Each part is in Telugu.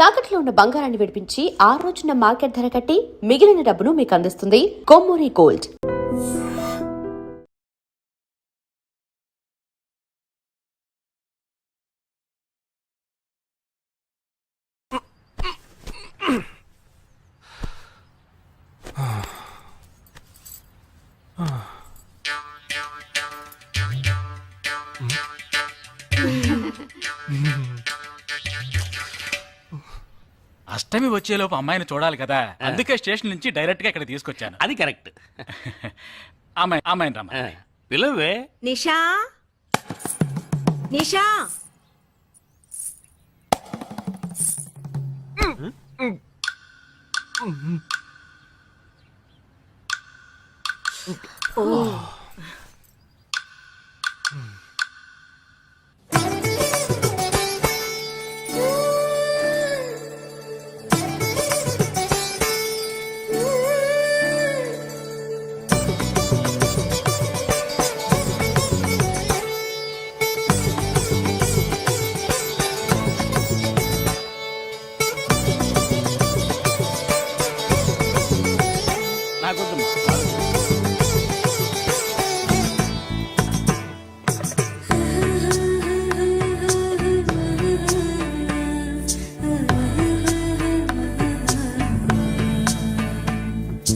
తాకట్లో ఉన్న బంగారాన్ని విడిపించి ఆ రోజున మార్కెట్ ధర కట్టి మిగిలిన డబ్బును మీకు అందిస్తుంది కొమ్మూరి గోల్డ్. అష్టమి వచ్చేలోపు అమ్మాయిని చూడాలి కదా, అందుకే స్టేషన్ నుంచి డైరెక్ట్ గా ఇక్కడ తీసుకొచ్చాను. అది కరెక్ట్. అమ్మాయిని రమ్మ. పిలవే. నిషా, నిషా. ఓ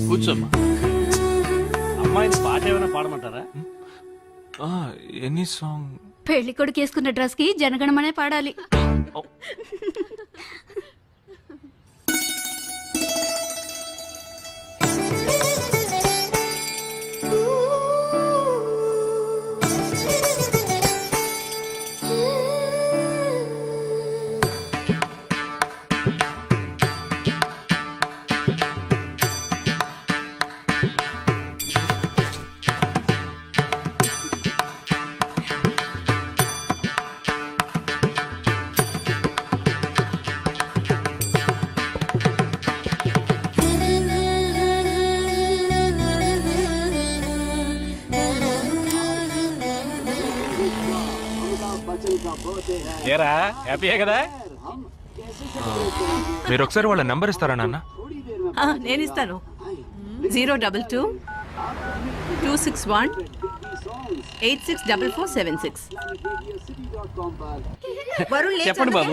కూర్చోమ్మా. అమ్మాయిని పాట ఏమైనా పాడమంటారా? Any song? పెళ్లి కొడుకు వేసుకున్న డ్రెస్ కి జనగణమనే పాడాలి. ఏరా, హ్యాపీయే కదా? మీరు ఒకసారి వాళ్ళ నెంబర్ ఇస్తారా నాన్న? నేను ఇస్తాను. 022-261-864476. చెప్పండి బాబు.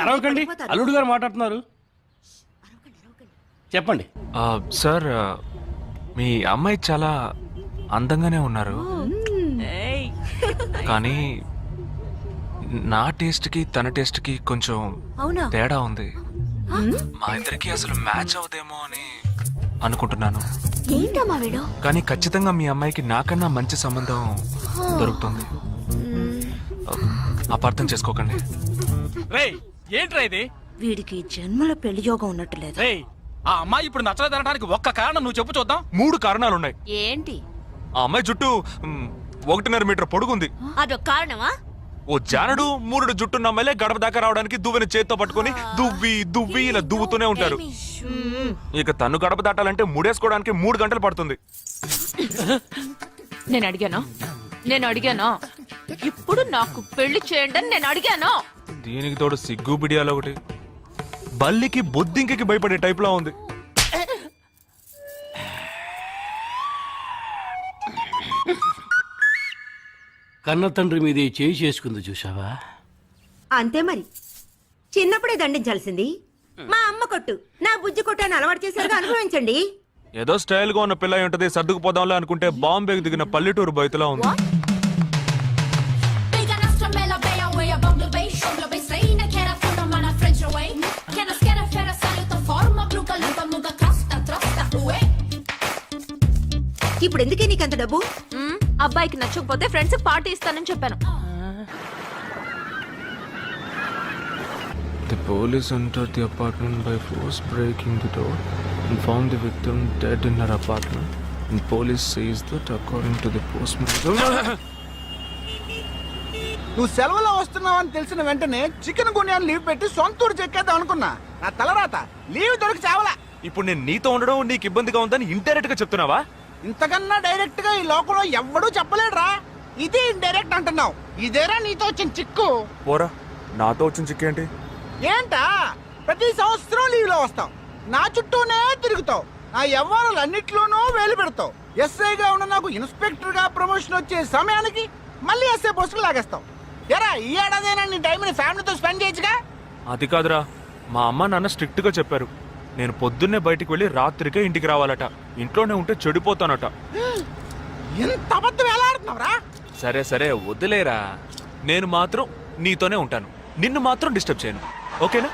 అరవకండి, అల్లుడు గారు మాట్లాడుతున్నారు. చెప్పండి. సార్, మీ అమ్మాయి చాలా అందంగానే ఉన్నారు, కానీ నా టేస్ట్కి తన టేస్ట్కి కొంచెం తేడా ఉంది. మా ఇద్దరికి అసలు మ్యాచ్ అవుదేమో అని అనుకుంటున్నాను. కానీ ఖచ్చితంగా మీ అమ్మాయికి నాకన్నా మంచి సంబంధం దొరుకుతుంది. అపార్థం చేసుకోకండి. ఏంట్రా ఇది? వీడికి జన్మల పెళ్లి యోగం ఉన్నట్టు లేదు. ఆ అమ్మాయి ఇప్పుడు నచ్చలేదనడానికి ఒక్క కారణం నువ్వు చెప్పు చూద్దాం. 3 కారణాలున్నాయి. ఏంటి? ఆ అమ్మాయి జుట్టు 1.5 మీటర్ పొడుగుంది. అదొక కారణమా? ఓ జానడు 3 జుట్టున్న అమ్మాయిలే గడప దాకా రావడానికి దువ్వెని చేత్తో పట్టుకుని దువ్వి ఇలా దువ్వుతూనే ఉంటారు. ఇక తను గడప దాటాలంటే ముడేసుకోవడానికి 3 గంటలు పడుతుంది. నేను అడిగాను ఇప్పుడు నాకు పెళ్లి చేయండి అని నేను అడిగాను. దీనికి తోడు సిగ్గు బిడియాలో ఒకటి. బల్లికి బొద్దింకి భయపడే టైప్ లో ఉంది. కన్న తండ్రి మీద చేయి చేసుకుంది చూసావా? అంతే మరి. చిన్నప్పుడే దండించాల్సింది. మా అమ్మ కొట్టు, నా బుజ్జి కొట్టు అని అలవాటు చేశారుగా, అనుభవించండి. ఏదో స్టైల్ గా ఉన్న పిల్ల ఉంటది, సర్దుకుపోదాంలే అనుకుంటే బాంబేకి దిగిన పల్లెటూరు బయటలా ఉంది. ఇప్పుడు ఎందుకే నీకంత డబ్బు? అబ్బాయికి నచ్చకపోతే ఫ్రెండ్స్ పార్టీ ఇస్తానని చెప్పాను. The police entered the apartment by force, breaking the door and found the victim dead in her apartment. And police says that according to the postmortem. నువ్వు సెలవులో వస్తున్నావని తెలిసిన వెంటనే చికెన్ గున్యాన్ని లీవ్ పెట్టి సొంత ఊరు చెక్కేద్దాం అనుకున్నా. నా తలరాత లీవ్ దొరికి చావలా. ఇప్పుడు నేను నీతో ఉండడం నీకు ఇబ్బందిగా ఉందని ఇండైరెక్ట్ గా చెప్తున్నావా? ఇంతకన్నా డైరెక్ట్ గా ఈ లోకంలో ఎవ్వడూ చెప్పలేడురా. ఇది ఇండైరెక్ట్ అంటున్నావు. ఇదేరా నీతో వచ్చిన చిక్కు. పోరా, నాతో వచ్చిన చిక్కు ఏంటి? ఏంటా ప్రతి సంవత్సరం లీవ్ లో వస్తావు, నా చుట్టూనే తిరుగుతావు, నా వ్యవహారాలన్నిట్లోనూ వేలు పెడతావు. ఎస్ఐగా ఉన్న నాకు ఇన్స్పెక్టర్ గా ప్రమోషన్ వచ్చే సమయానికి మళ్ళీ ఎస్ఐ పోస్టుకు లాగేస్తావు. ఎరా ఈ ఏడాదైనా నీ టైంని ఫ్యామిలీతో స్పెండ్ చేయొచ్చుగా. అది కాదురా, మా అమ్మ నాన్న స్ట్రిక్ట్ గా చెప్పారు. నేను పొద్దున్నే బయటికి వెళ్ళి రాత్రికే ఇంటికి రావాలట. ఇంట్లోనే ఉంటే చెడిపోతానట. ఎంత అబద్ధం ఎలా ఆడుతున్నావురా? సరే సరే వదిలేరా, నేను మాత్రం నీతోనే ఉంటాను, నిన్ను మాత్రం డిస్టర్బ్ చేయను, ఓకేనా?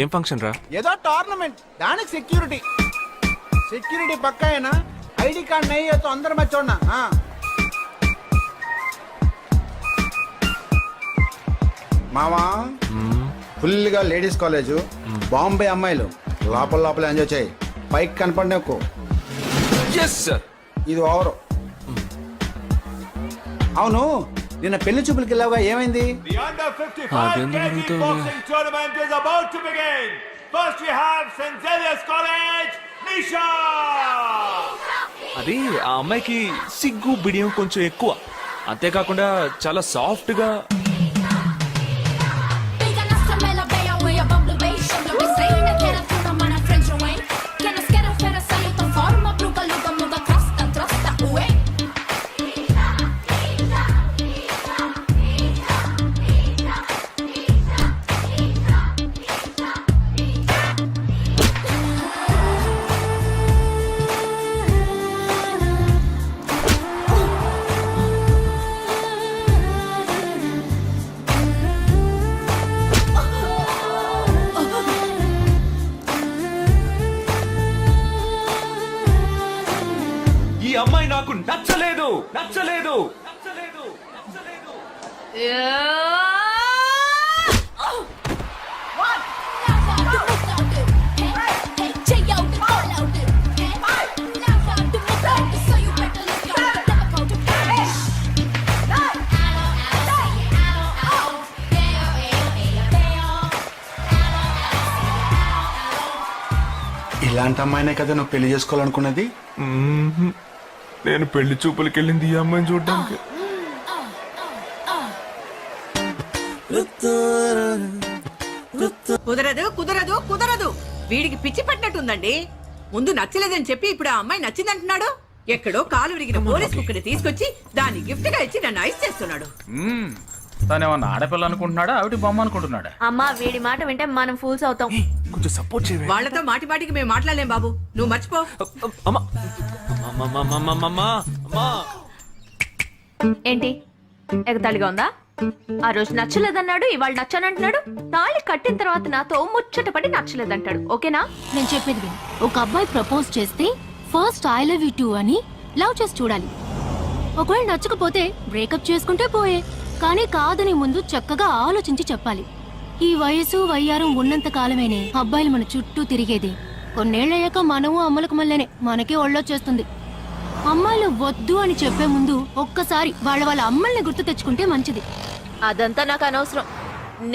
ఏం ఫంక్షన్ రా? ఏదో టోర్నమెంట్, దానికి సెక్యూరిటీ పక్కా అయినా ఐడి కార్డ్ నై తో అందరి మధ్య చూడనా. మావా ఫుల్ గా లేడీస్ కాలేజ్, బాంబే అమ్మాయిలు లోపల లోపల ఎంజాయ్ చేయి, పైకి కనపడినకు. ఇది ఓవర్. అవును, నిన్న పెళ్లి చూపులకి వెళ్ళావుగా, ఏమైంది? The under 55 KG boxing tournament is about to begin. First we have St. Xavier's College, Nisha. అది ఆ అమ్మాయికి సిగ్గు బిడియం కొంచెం ఎక్కువ, అంతేకాకుండా చాలా సాఫ్ట్ గా. ఈ అమ్మాయి నాకు నచ్చలేదు నచ్చలేదు నచ్చలేదు నచ్చలేదు. ఇలాంటి అమ్మాయినే కదా నువ్వు పెళ్లి చేసుకోవాలనుకున్నది? నేను పెళ్లి చూపులకి వెళ్ళింది ఈ అమ్మాయిని చూడడానికి. కుదరదు కుదరదు కుదరదు, వీడికి పిచ్చి పట్టినట్టుందండి. ముందు నచ్చలేదని చెప్పి ఇప్పుడు ఆ అమ్మాయి నచ్చిందంటున్నాడు. ఎక్కడో కాలు విరిగిన పోలీస్ కుక్కని తీసుకొచ్చి దాన్ని గిఫ్ట్ గా ఇచ్చి నన్ను ఐస్ చేస్తున్నాడు. తనేమన్నా ఆడపిల్ల అనుకుంటున్నాడా, ఆవిడ బొమ్మ అనుకుంటున్నాడా? అమ్మా వీడి మాట వింటే మనం ఫూల్స్ అవుతాం. కొంచెం సపోర్ట్ చేయవే. వాళ్ళతో మాటి మాటికి మేము మాట్లాడలేం బాబు, నువ్వు మర్చిపో. అమ్మా అమ్మా. ఏంటి ఎగతాళిగా ఉందా? ఆ రోజు నచ్చలేదన్నాడు, ఇవాళ నచ్చానంటున్నాడు. తాళి కట్టిన తర్వాత నాతో ముచ్చట పడి నచ్చలేదంటాడు. ఓకేనా? నేను చెప్పేది విను. ఒక అబ్బాయి ప్రపోజ్ చేస్తే first I love you two అని లవ్ చేసి చూడాలి. ఒకవేళ నచ్చకపోతే బ్రేకప్ చేసుకుంటే పోయే, కానీ కాదని ముందు చక్కగా ఆలోచించి చెప్పాలి. ఈ వయసు వయ్యారం ఉన్నంత కాలమేనే అబ్బాయిలు మన చుట్టూ తిరిగేది. కొన్నేళ్లయ్యాక మనము అమ్మలకు మళ్ళీనే మనకే ఒళ్ళొచ్చేస్తుంది. అమ్మాయిలు వద్దు అని చెప్పే ముందు ఒక్కసారి వాళ్ళ అమ్మల్ని గుర్తు తెచ్చుకుంటే మంచిది. అదంతా నాకు అనవసరం.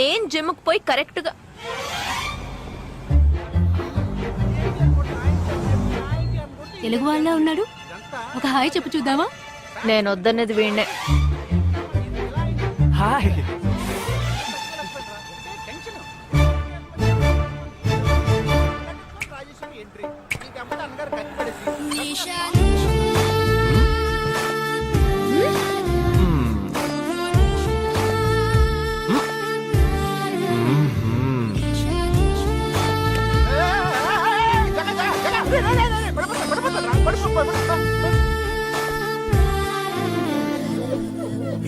నేను జిమ్కి పోయి కరెక్ట్ గా తెలుగు వాళ్ళ ఉన్నాడు, ఒక హాయ్ చెప్పు చూద్దామా? నేను వద్దన్నది వీణ్ణే. హాయ్.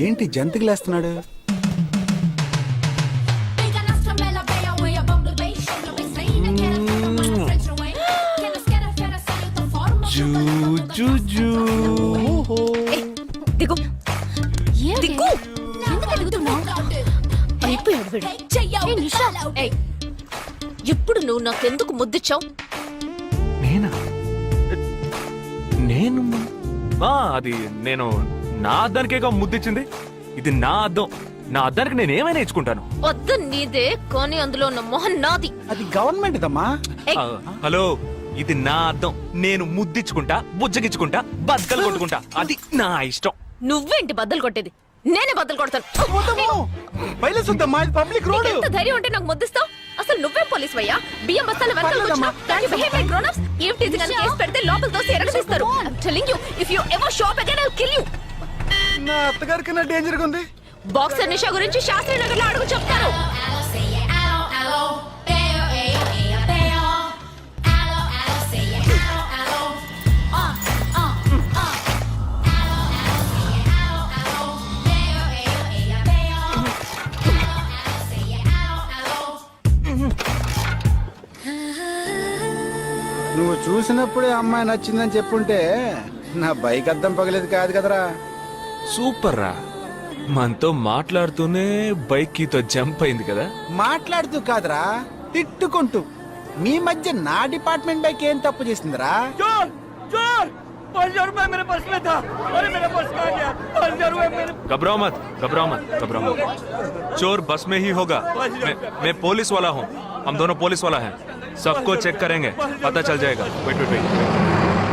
ఏంటి జంతికి లేస్తున్నాడు? దిగు ఏంటి? దిగు. ఎందుకు దిగుతున్నావ్? అయిపోయాడు వీడు. ఏయ్ నిషా, ఏయ్, ఇప్పుడు నువ్వు నాకెందుకు ముద్దిచ్చావు? నేనా? నేను అది నేను నా అద్దానికేగా ముద్దిచ్చింది. ఇది నా అద్దం, నా అద్దానికి నేను ఏమైనా ఇచ్చుకుంటాను. వద్దు నీదే, కానీ అందులో ఉన్న మొహం నాది. అది గవర్నమెంట్ దమ్మా. ఏయ్, హలో, ఇది నా అర్థం. నేను ముద్దిచ్చుకుంటా, బుజ్జగిచ్చుకుంటా, బద్దలు కొట్టుకుంటా. అది నా ఇష్టం. నువ్వేంటి బద్దలు కొట్టేది? నేనే బద్దలు కొడతాను. పైల సుద్దమ్మా, ఇది పబ్లిక్ రోడ్. ఎంత ధైర్యం ఉంటే నాకు ముద్దిస్తావు? అసలు నువ్వే పోలీస్ వయ్యా? బియ్యం బస్తాల వెనకాల పర్లేదమ్మా. ఏం టీజింగ్ అని కేసు పెడితే లోపల తోసి ఎరగదీస్తారు. I'm telling you, if you ever show up again, I'll kill you. నా అత్తగారికి నా డేంజర్ గా ఉంది. బాక్సర్ నిషా గురించి శాస్త్రి నగర్ లో అడుగు చెప్తారు. నువ్వు చూసినప్పుడే అమ్మాయి నచ్చిందని చెప్పుంటే నా బైక్ అద్దం పగలేదు కాదు కదరా. సూపర్ రా. మనతో మాట్లాడుతూనే బైక్ కీతో జంప్ అయింది కదా. మాట్లాడుతూ కాదురా, తిట్టుకుంటూ. మీ మధ్య నా డిపార్ట్మెంట్ బైక్ ఏం తప్పు చేసిందిరా? घबराओ मत, घबराओ मत, घबराओ मत. चोर बस में ही होगा. मैं पुलिस वाला हूँ. हम दोनों पुलिस वाला हैं. सबको चेक करेंगे, पता चल जाएगा. Wait wait wait.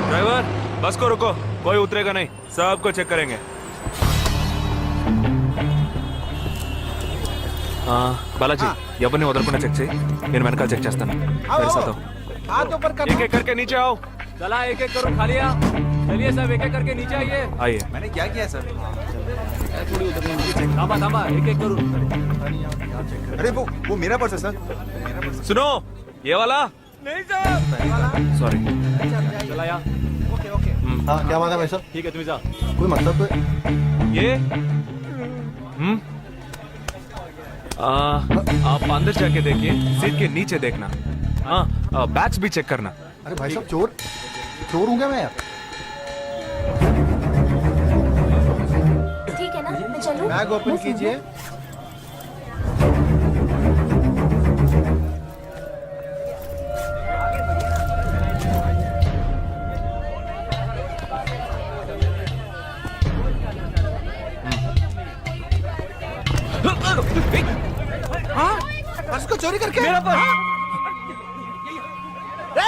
ड्राइवर, बस को रुको. कोई उतरेगा नहीं. सबको चेक करेंगे. बालाजी, ఎవరిని వదలకుండా చెక్ చేయి. నేను వెనకాల చెక్ చేస్తాను. मेरे साथ आओ. हाथ ऊपर कर. एक एक करके नीचे आओ. चला एक एक करो खाली. चलिए सब एक एक करके नीचे आइए. आइए. मैंने क्या किया सर? थामा थामा एक एक करो. अरे वो मेरा पर्स है सर. सुनो, ये वाला नहीं सर. सॉरी. चला यार. हाँ, क्या बात है भाई साहब? ठीक है तुम जा. कोई मतलब तो ये आप अंदर जाके देखिए. सीट के नीचे देखना. हाँ, बैग्स भी चेक करना. अरे भाई साहब, चोर हूँ क्या मैं यार? ठीक है ना, मैं चलूं? बैग ओपन कीजिए. हाँ? पर्स को चोरी करके? मेरा पर्स.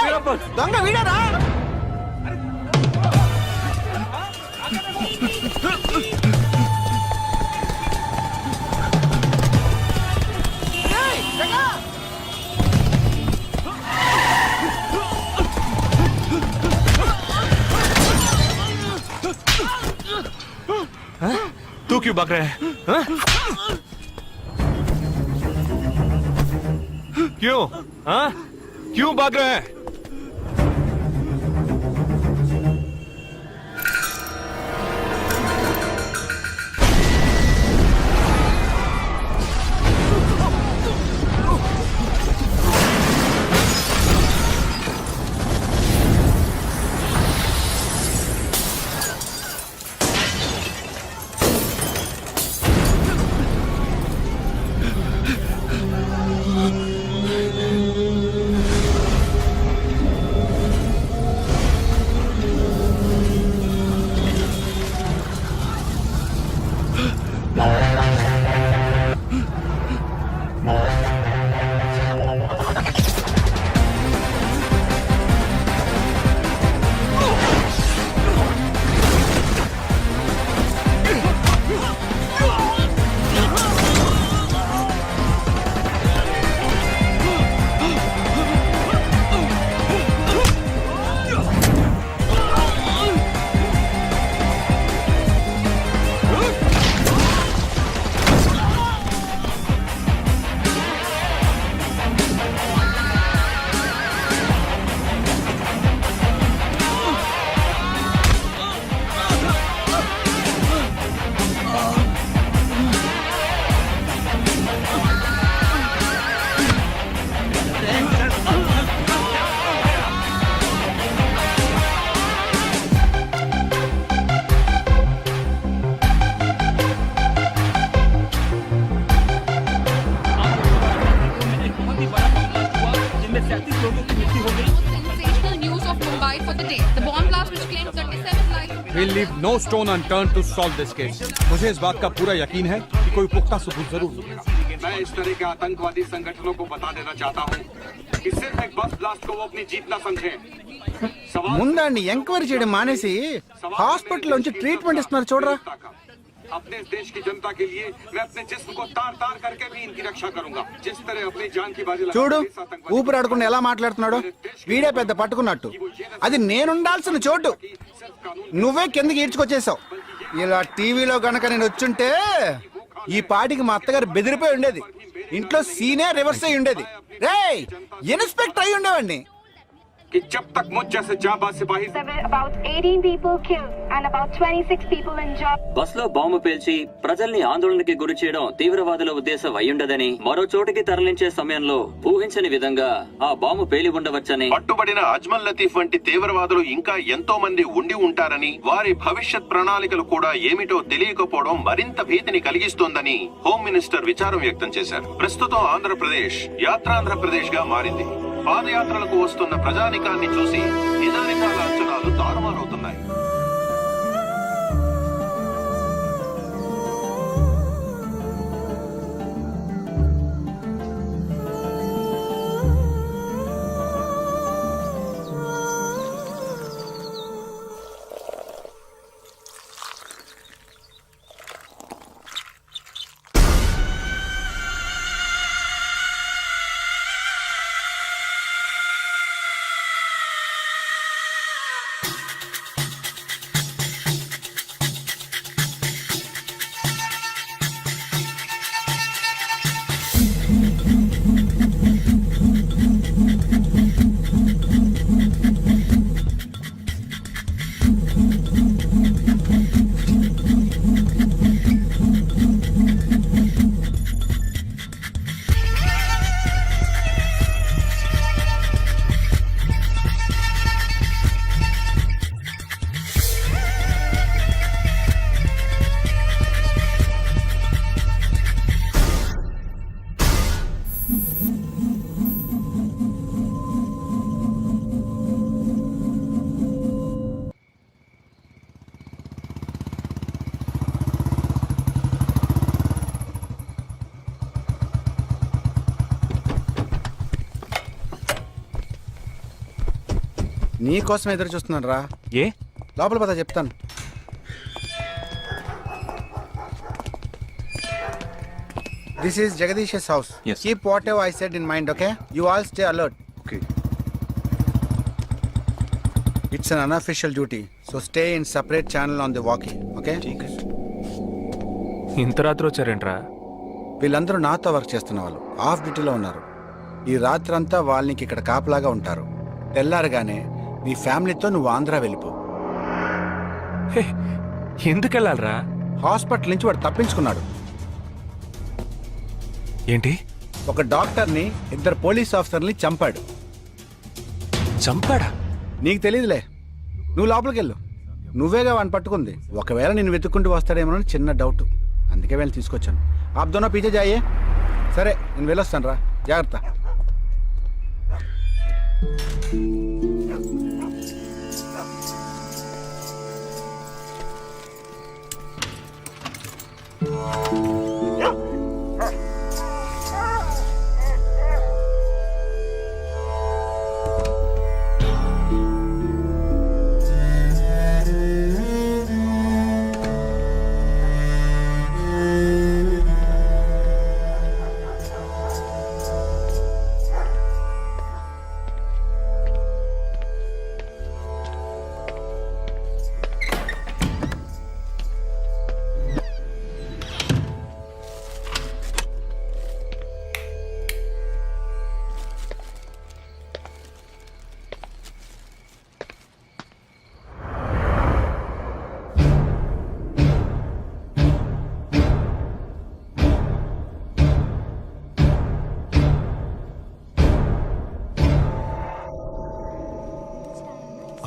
मेरा पर्स. दंगा वीडरा. तू क्यों भाग रहा है? हाँ? क्यों? हाँ? क्यों भाग रहा है? We'll leave no stone unturned to solve this case. मुझे इस बात का पूरा यकीन है कि कोई पुख्ता सबूत जरूर मिलेगा। मैं इस तरह के आतंकवादी संगठनों को बता देना चाहता हूँ कि सिर्फ एक बस ब्लास्ट को वो अपनी जीत ना समझे। ముందండి ఎంక్వైరీ చేయడం మానేసి హాస్పిటల్ నుంచి ట్రీట్మెంట్ ఇస్తున్నారు చూడరా. अपने इस देश की जनता के लिए मैं अपने जिस्म को तार तार करके भी इनकी रक्षा करूंगा। जिस तरह अपनी जान की बाजी చూడు ఊపిరాడకుండా ఎలా మాట్లాడుతున్నాడు. వీడే పెద్ద పట్టుకున్నట్టు. అది నేనుండాల్సిన చోటు నువ్వే కిందకి ఈడ్చుకొచ్చేసావు. ఇలా టీవీలో గనక నేను వచ్చుంటే ఈ పాటికి మా అత్తగారు బెదిరిపోయి ఉండేది. ఇంట్లో సీనే రివర్స్ అయి ఉండేది. రేయ్ ఇన్స్పెక్టర్ అయి ఉండేవాడిని. कि जब तक मुझ जैसे जाबाज सिपाही about 18 people killed and about 26 people injured. Bus లో బాంబు పేల్చి ప్రజల్ని ఆందోళనకి గురి చేయడం తీవ్రవాదుల ఉద్దేశం అయ్యుండదని, మరో చోటికి తరలించే సమయంలో ఊహించని విధంగా ఆ బాంబు పేలి ఉండవచ్చని, పట్టుబడిన అజ్మల్ లతీఫ్ వంటి తీవ్రవాదులు ఇంకా ఎంతో మంది ఉండి ఉంటారని, వారి భవిష్యత్ ప్రణాళికలు కూడా ఏమిటో తెలియకపోవడం మరింత భీతిని కలిగిస్తోందని హోమ్ మినిస్టర్ విచారం వ్యక్తం చేశారు. ప్రస్తుతం ఆంధ్రప్రదేశ్ యాత్రాంధ్రప్రదేశ్ గా మారింది. పాదయాత్రలకు వస్తున్న ప్రజానికాన్ని చూసి నిజానికాల అంచనాలు తారుమారవుతున్నాయి. నీ కోసం ఎదురు చూస్తున్నాను రా. ఏ లోపల పద చెప్తాను. This is Jagadish house. Keep what ever I said in mind. Okay, you all stay alert. Okay. It's an unofficial duty, so stay in separate channel on the walkie. Okay? ఇంత రాత్రి వచ్చారేంట్రా? వీళ్ళందరూ నాతో వర్క్ చేస్తున్న వాళ్ళు. ఆఫ్ డ్యూటీలో ఉన్నారు. ఈ రాత్రంతా వాళ్ళకి ఇక్కడ కాపలాగా ఉంటారు. తెల్లారగానే నీ ఫ్యామిలీతో నువ్వు ఆంధ్ర వెళ్ళిపో. హే, ఎందుకు వెళ్ళాలరా? హాస్పిటల్ నుంచి వాడు తప్పించుకున్నాడు. ఏంటి? ఒక డాక్టర్ని, 2 పోలీస్ ఆఫీసర్ని చంపాడు. చంపాడా? నీకు తెలియదులే, నువ్వు లోపలికి వెళ్ళు. నువ్వేగా వాడిని పట్టుకుంది. ఒకవేళ నేను వెతుక్కుంటూ వస్తాడేమో చిన్న డౌట్, అందుకే వెళ్ళి తీసుకొచ్చాను. ఆప్ దోనో పీछे जाइए. సరే నేను వెళ్ళొస్తాను రా, జాగ్రత్త.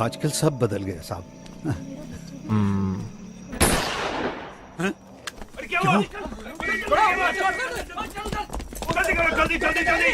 आजकल सब बदल गए साहब. क्या हुआ? जल्दी करो, जल्दी जल्दी जल्दी.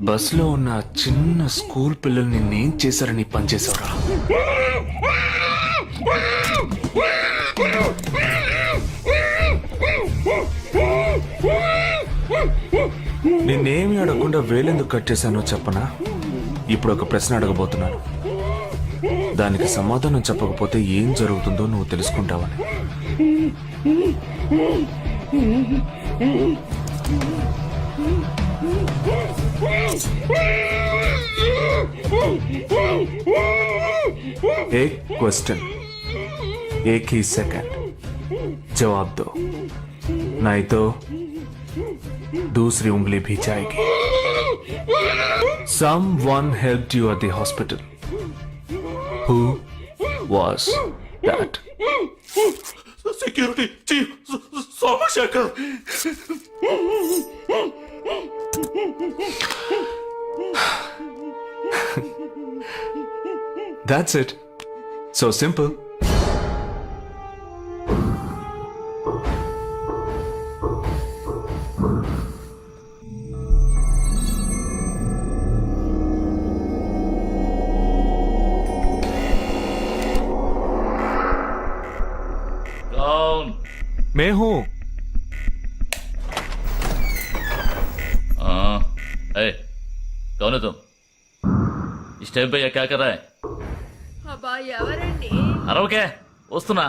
బస్లో ఉన్న చిన్న స్కూల్ పిల్లల్ని నేను చేశారని పనిచేశారా? నేనేమి అడగకుండా వేలెందుకు కట్ చేశానో చెప్పనా? ఇప్పుడు ఒక ప్రశ్న అడగబోతున్నాను. దానికి సమాధానం చెప్పకపోతే ఏం జరుగుతుందో నువ్వు తెలుసుకుంటావని. एक क्वेश्चन, एक ही सेकंड, जवाब दो, नहीं तो दूसरी उंगली भी जाएगी. Someone helped you at the hospital. Who was that? Security chief Somashekar. That's it. So simple. कौन? मैं हूं. हाँ, ए, कौन है तुम? इस टाइम पे ये क्या कर रहा है? అబ్బా ఎవరండి? अरवके वस्तुना.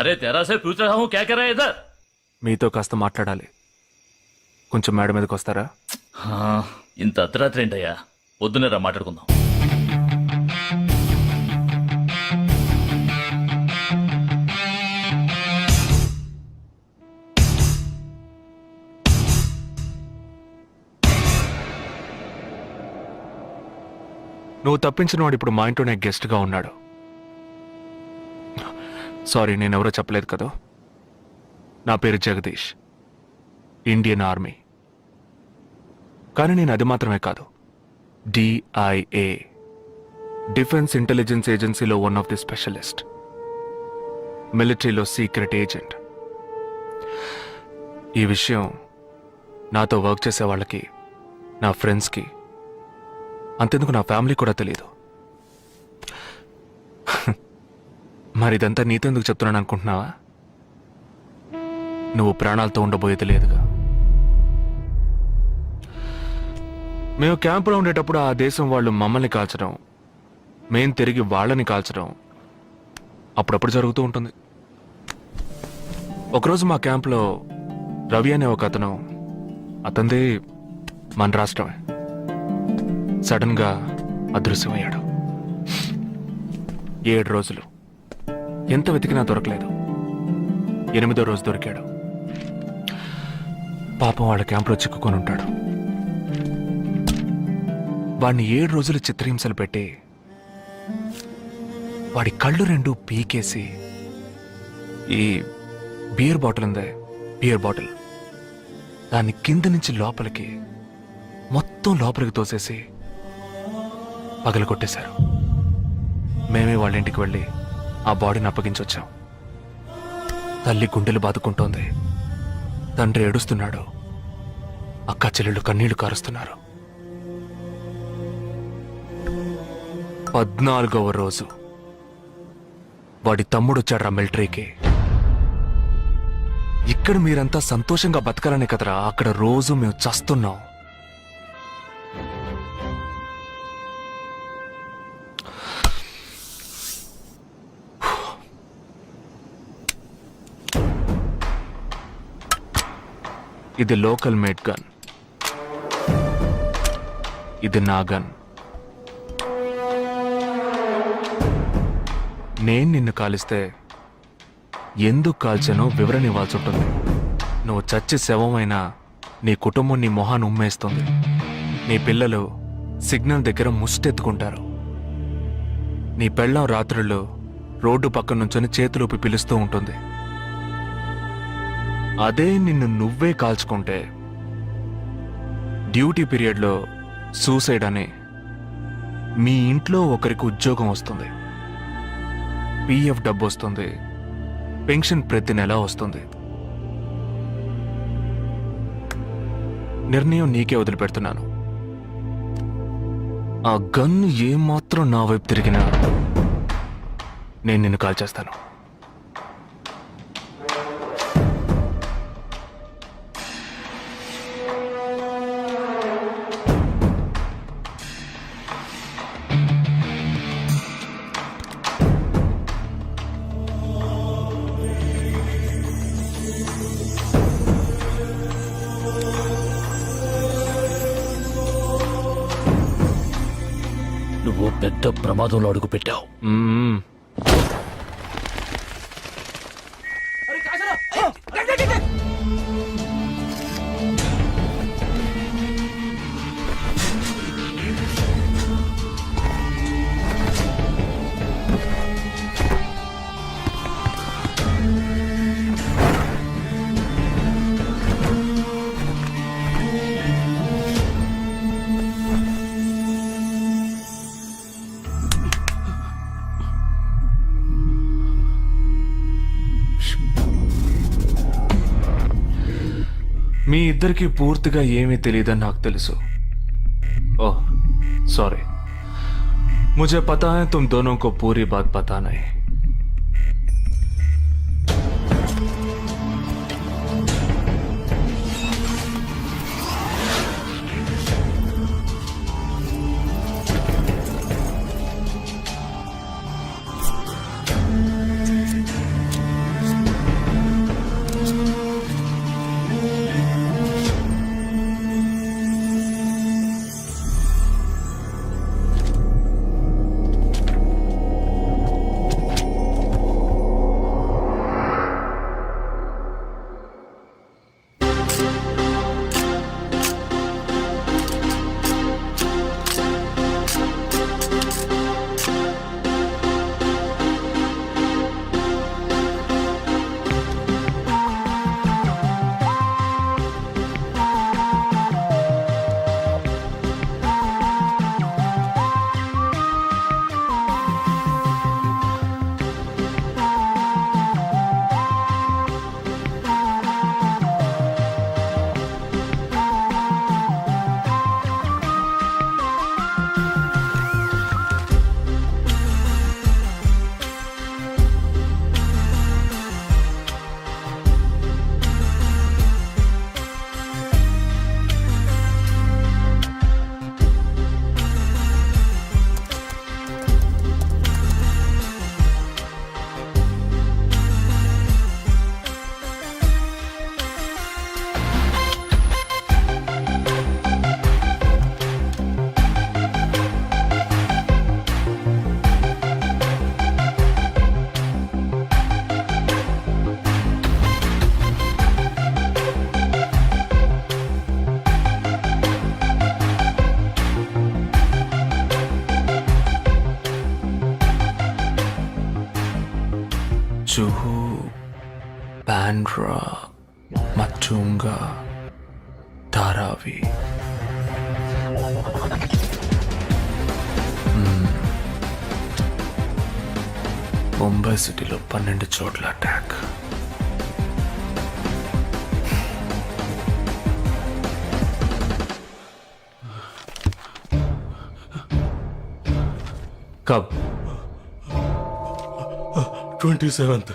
अरे तेरा से पूछ रहा हूँ क्या कर रहा है इधर? మీతో కాస్త మాట్లాడాలి. కొంచెం మేడ మీదకి వస్తారా? ఇంత అర్ధరాత్రి ఏంటయ్యా? పొద్దున్నే రా మాట్లాడుకుందాం. నువ్వు తప్పించిన వాడు ఇప్పుడు మా ఇంట్లోనే గెస్ట్గా ఉన్నాడు. సారీ, నేనెవరో చెప్పలేదు కదా. నా పేరు జగదీష్, ఇండియన్ ఆర్మీ. కానీ నేను అది మాత్రమే కాదు, DIA, డిఫెన్స్ ఇంటెలిజెన్స్ ఏజెన్సీలో వన్ ఆఫ్ ది స్పెషలిస్ట్, మిలిటరీలో సీక్రెట్ ఏజెంట్. ఈ విషయం నాతో వర్క్ చేసే వాళ్ళకి, నా ఫ్రెండ్స్కి, అంతెందుకు నా ఫ్యామిలీ కూడా తెలియదు. మరి ఇదంతా నీతో ఎందుకు చెప్తున్నాను అనుకుంటున్నావా? నువ్వు ప్రాణాలతో ఉండబోయేది లేదుగా. మేము క్యాంపులో ఉండేటప్పుడు ఆ దేశం వాళ్ళు మమ్మల్ని కాల్చడం, మేం తిరిగి వాళ్ళని కాల్చడం అప్పుడప్పుడు జరుగుతూ ఉంటుంది. ఒకరోజు మా క్యాంప్లో రవి అనే ఒక అతను, అతనిది మన రాష్ట్రమే, సడన్ గా అదృశ్యమయ్యాడు. 7 రోజులు ఎంత వెతికినా దొరకలేదు. 8వ రోజు దొరికాడు. పాపం వాళ్ళ క్యాంపులో చిక్కుకొని ఉంటాడు. వాడిని 7 రోజులు చిత్రహింసలు పెట్టి వాడి కళ్ళు 2 పీకేసి ఈ బియర్ బాటిల్ ఉందే, బియర్ బాటిల్, దాన్ని కింద నుంచి లోపలికి మొత్తం లోపలికి తోసేసి పగలు కొట్టేశారు. మేమే వాళ్ళ ఇంటికి వెళ్ళి ఆ బాడీని అప్పగించొచ్చాం. తల్లి గుండెలు బాదుకుంటోంది, తండ్రి ఏడుస్తున్నాడు, అక్క చెల్లెళ్ళు కన్నీళ్లు కారుస్తున్నారు. 14వ రోజు వాడి తమ్ముడు వచ్చాడ్రా మిలిటరీకి. ఇక్కడ మీరంతా సంతోషంగా బతకాలనే కదరా అక్కడ రోజు మేము చస్తున్నాం. ఇది లోకల్ మేడ్ గన్, ఇది నా గన్. నేను నిన్ను కాలిస్తే ఎందుకు కాల్చానో వివరణ ఇవ్వాల్సి ఉంటుంది. నువ్వు చచ్చి శవమైనా నీ కుటుంబం నీ మొహాన్ని ఉమ్మేస్తుంది. నీ పిల్లలు సిగ్నల్ దగ్గర ముష్టెత్తుకుంటారు. నీ పెళ్ళాం రాత్రుల్లో రోడ్డు పక్కన నుంచొని చేతులూపి పిలుస్తూ ఉంటుంది. అదే నిన్ను నువ్వే కాల్చుకుంటే డ్యూటీ పీరియడ్లో సూసైడ్ అని మీ ఇంట్లో ఒకరికి ఉద్యోగం వస్తుంది, PF డబ్బు వస్తుంది, పెన్షన్ ప్రతి నెల వస్తుంది. నిర్ణయం నీకే వదిలిపెడుతున్నాను. ఆ గన్ ఏమాత్రం నా వైపు తిరిగినా నేను నిన్ను కాల్ చేస్తాను. నువ్వు పెద్ద ప్రమాదంలో అడుగు పెట్టావు. మీ ఇద్దరికి పూర్తిగా ఏమీ తెలియదని నాకు తెలుసు. ఓహ్ सॉरी, मुझे पता है तुम दोनों को पूरी बात पता नहीं. जुहू, बांद्रा, मटुंगा, धारावी. ముంబై సిటీలో 12 చోట్ల అటాక్. కబ్ 27th.